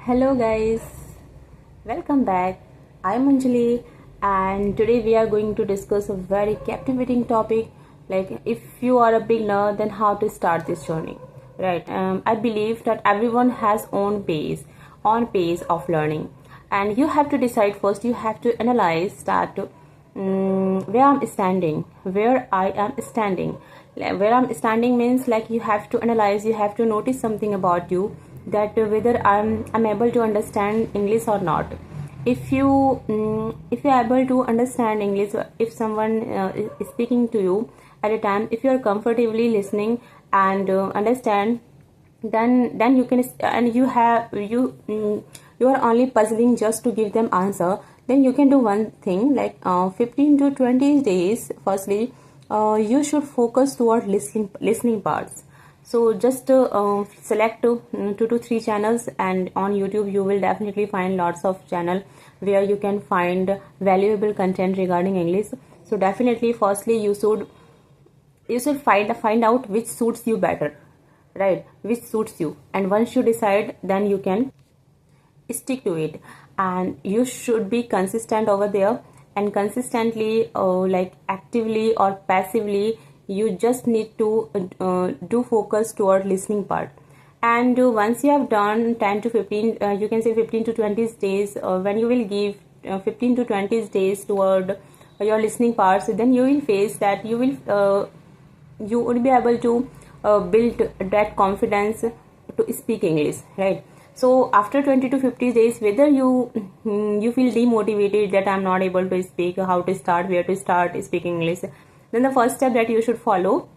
Hello guys, welcome back. I'm Anjali and today we are going to discuss a very captivating topic like if you are a beginner then how to start this journey. Right. I believe that everyone has own pace of learning and you have to decide first, you have to analyze that where I am standing. Where I'm standing means like you have to analyze, you have to notice something about you that whether I'm able to understand English or not. If you're able to understand English, if someone is speaking to you at a time, if you're comfortably listening and understand, then you can, and you are only puzzling just to give them answer, then you can do one thing like 15 to 20 days. Firstly, you should focus toward listening parts. So just select 2 to 3 channels, and on YouTube you will definitely find lots of channel where you can find valuable content regarding English. So definitely firstly you should find out which suits you better, right? Which suits you, and once you decide, then you can stick to it, and you should be consistent over there. And consistently, like actively or passively, you just need to do focus toward listening part. And once you have done 10 to 15, you can say 15 to 20 days, when you will give 15 to 20 days toward your listening parts, then you will face that you would be able to build that confidence to speak English, right? So after 20 to 50 days, whether you feel demotivated that I'm not able to speak, how to start, where to start speaking English, then the first step that you should follow,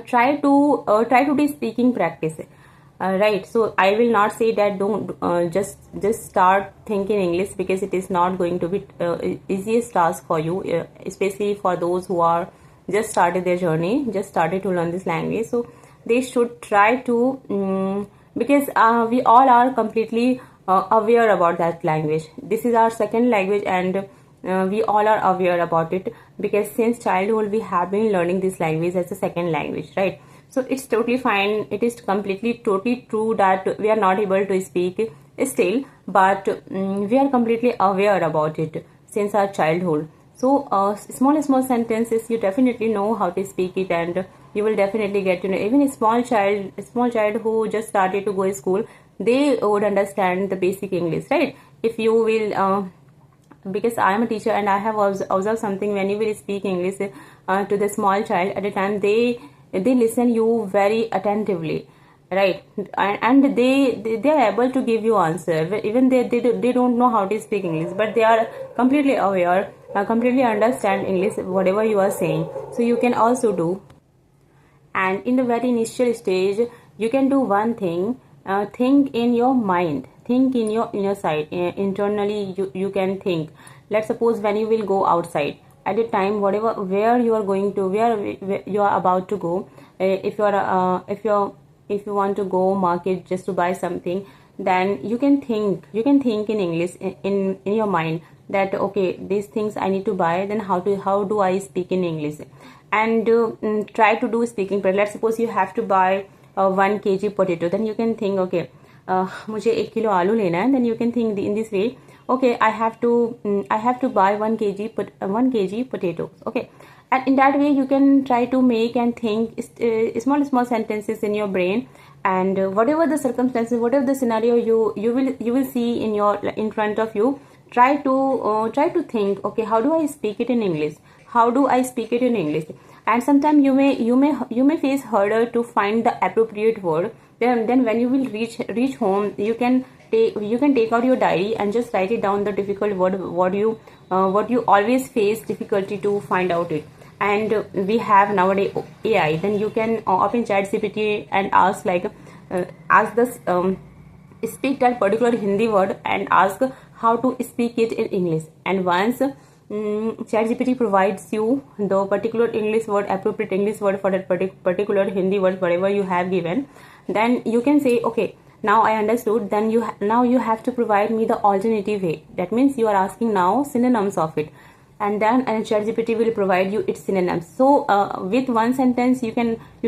try to do speaking practice. Right, so I will not say that don't just start thinking English, because it is not going to be easiest task for you, especially for those who are just started their journey, just started to learn this language. So they should try to because we all are completely aware about that language. This is our second language, and we all are aware about it, because since childhood we have been learning this language as a second language, right? So it's totally fine, it is completely totally true that we are not able to speak still, but we are completely aware about it since our childhood. So small sentences, you definitely know how to speak it, and you will definitely get to know. Even a small child who just started to go to school, they would understand the basic English, right? If you will because I am a teacher and I have observed something. When you will speak English to the small child at a time, they listen you very attentively, right? And they are able to give you answer, even they don't know how to speak English, but they are completely aware, completely understand English whatever you are saying. So you can also do. And in the very initial stage, you can do one thing, think in your mind, think in your inner side, internally you can think. Let's suppose when you will go outside at a time, whatever, where you are going to, where you are about to go, if you want to go market just to buy something, then you can think in English, in your mind, that okay, these things I need to buy, then how do I speak in English. And try to do speaking prayer. Let's suppose you have to buy 1 kg potato, then you can think, okay, मुझे 1 kilo आलू लेना है. Then you can think in this way, okay, I have to buy 1 kg potatoes, okay. And in that way you can try to make and think small sentences in your brain. And whatever the circumstances, whatever the scenario you will see in front of you, try to think, okay, how do I speak it in English, how do I speak it in English. And sometimes you may face harder to find the appropriate word. Then when you will reach home, you can take out your diary and just write it down, the difficult word, what you always face difficulty to find out it. And we have nowadays AI, then you can open ChatGPT and ask ask this speak that particular Hindi word, and ask how to speak it in English. And once ChatGPT provides you the particular English word, appropriate English word for that particular Hindi word, whatever you have given, then you can say, okay, now I understood. Then now you have to provide me the alternative way. That means you are asking now synonyms of it, and then ChatGPT will provide you its synonyms. So with one sentence, you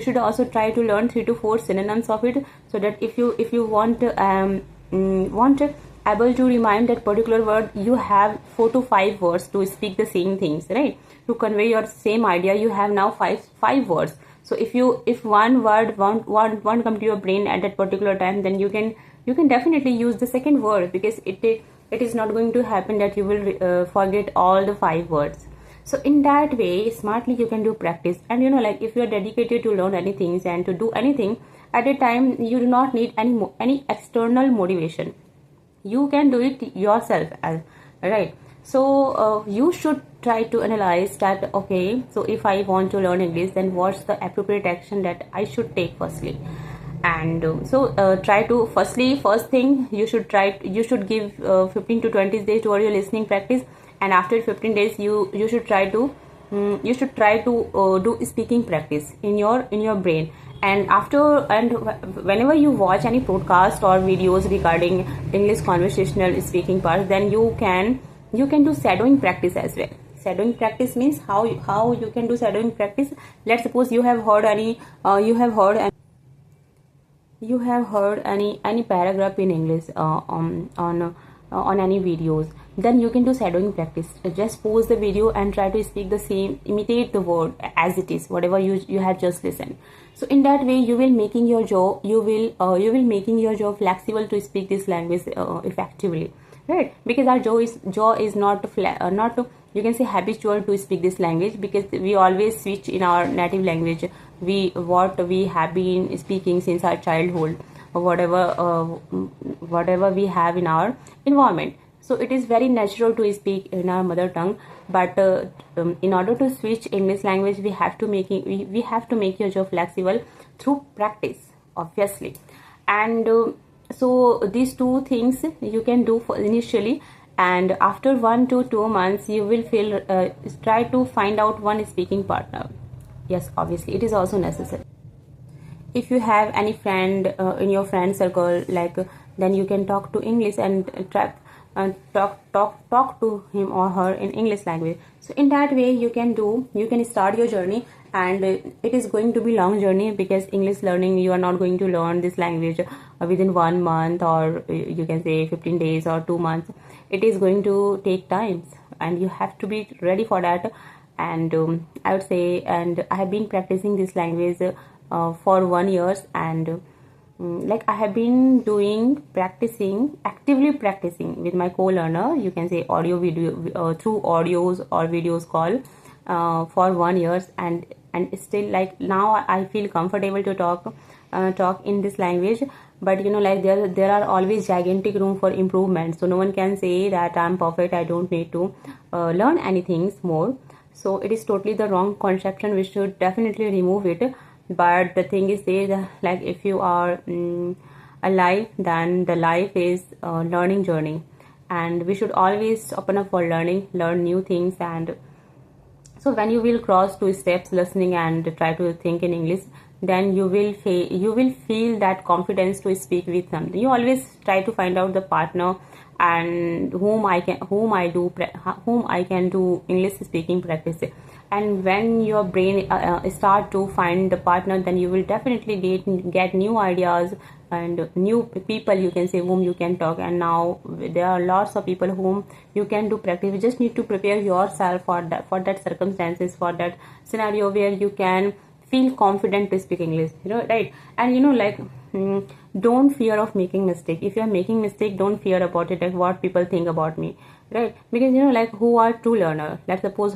should also try to learn 3 to 4 synonyms of it, so that if you want want able to remind that particular word, you have 4 to 5 words to speak the same things, right? To convey your same idea, you have now five words. So if one word one come to your brain at that particular time, then you can definitely use the second word, because it is not going to happen that you will forget all the 5 words. So in that way, smartly you can do practice. And like if you are dedicated to learn anything and to do anything at a time, you do not need any external motivation. You can do it yourself, right? So you should try to analyze that, okay, so if I want to learn English, then what's the appropriate action that I should take firstly. And try to first thing, you should give 15 to 20 days toward your listening practice. And after 15 days, you should try to do speaking practice in your brain. And whenever you watch any podcast or videos regarding English conversational speaking part, then you can do shadowing practice as well. Shadowing practice means how you can do shadowing practice. Let's suppose you have heard any paragraph in English on any videos. Then you can do shadowing practice. Just pause the video and try to speak the same, imitate the word as it is, whatever you have just listened. So in that way, you will making your jaw flexible to speak this language effectively, right? Because our jaw is not you can say habitual to speak this language, because we always switch in our native language, what we have been speaking since our childhood, or whatever we have in our environment. So it is very natural to speak in our mother tongue, but in order to switch English language, we have to make your jaw flexible through practice, obviously. And so these two things you can do for initially, and after 1 to 2 months, you will feel try to find out one speaking partner. Yes, obviously it is also necessary. If you have any friend in your friend circle, then you can talk to English and talk to him or her in English language. So in that way, you can start your journey. And it is going to be long journey, because English learning, you are not going to learn this language within 1 month, or you can say 15 days or 2 months. It is going to take time, and you have to be ready for that. And I would say, and I have been practicing this language for 1 year, and I have been actively practicing with my co-learner, you can say video through audios or videos call for 1 year, and still now I feel comfortable to talk in this language. But there are always gigantic room for improvement. So no one can say that I'm perfect, I don't need to learn anything more. So it is totally the wrong conception. We should definitely remove it. But the thing is that if you are alive, then the life is a learning journey, and we should always open up for learn new things. And so when you will cross 2 steps, listening and try to think in English, then you will feel that confidence to speak with something. You always try to find out the partner and whom I can do English speaking practice. And when your brain start to find the partner, then you will definitely get new ideas and new people, you can say, whom you can talk. And now there are lots of people whom you can do practice. You just need to prepare yourself for that circumstances, for that scenario where you can feel confident to speak English, right? And don't fear of making mistake. If you are making mistake, don't fear about it, what people think about me, right? Because who are true learner? Let's suppose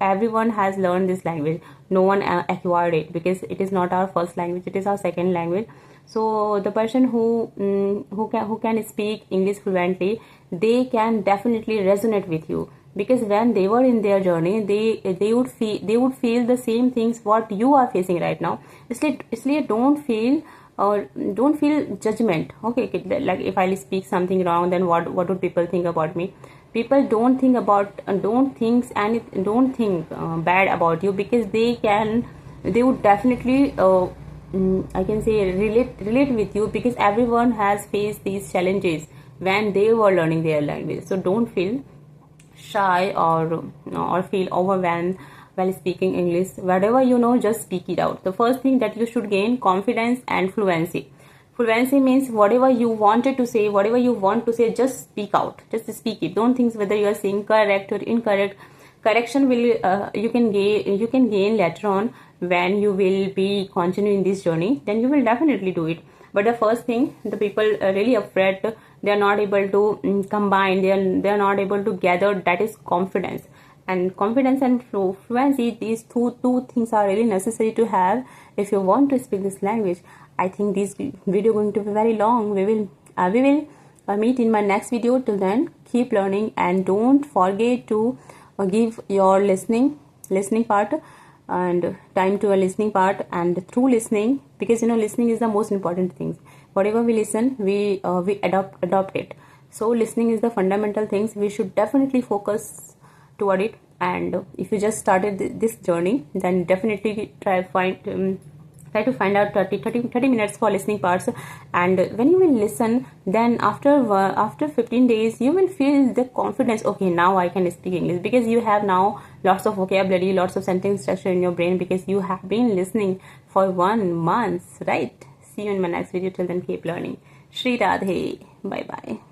everyone has learned this language, no one acquired it, because it is not our first language, it is our second language. So the person who can speak English fluently, they can definitely resonate with you, because when they were in their journey, they would feel the same things what you are facing right now. Isliye don't feel judgment. Okay, if I speak something wrong, then what would people think about me? People don't think bad about you, because they would definitely I can say relate with you, because everyone has faced these challenges when they were learning their language. So don't feel shy or feel overwhelmed while speaking English. Whatever just speak it out. The first thing that you should gain confidence and fluency. Fluency means whatever you wanted to say, whatever you want to say, just speak out, just speak it. Don't think whether you are saying correct or incorrect. Correction will you can gain later on when you will be continuing this journey. Then you will definitely do it. But the first thing, the people are really afraid. They are not able to combine. They are not able to gather. That is confidence. And confidence and fluency, these two things are really necessary to have if you want to speak this language. I think this video going to be very long. We will meet in my next video. Till then, keep learning and don't forget to give your listening part and time to a listening part. And through listening, because listening is the most important thing. Whatever we listen, we adopt it. So listening is the fundamental things. We should definitely focus toward it. And if you just started this journey, then definitely try to find out 30 minutes for listening parts. And when you will listen, then after 15 days you will feel the confidence. Okay, now I can speak English, because you have now lots of vocabulary, lots of sentence structure in your brain, because you have been listening for 1 month, right? See you in my next video. Till then, keep learning. Shri Radhe. Bye bye.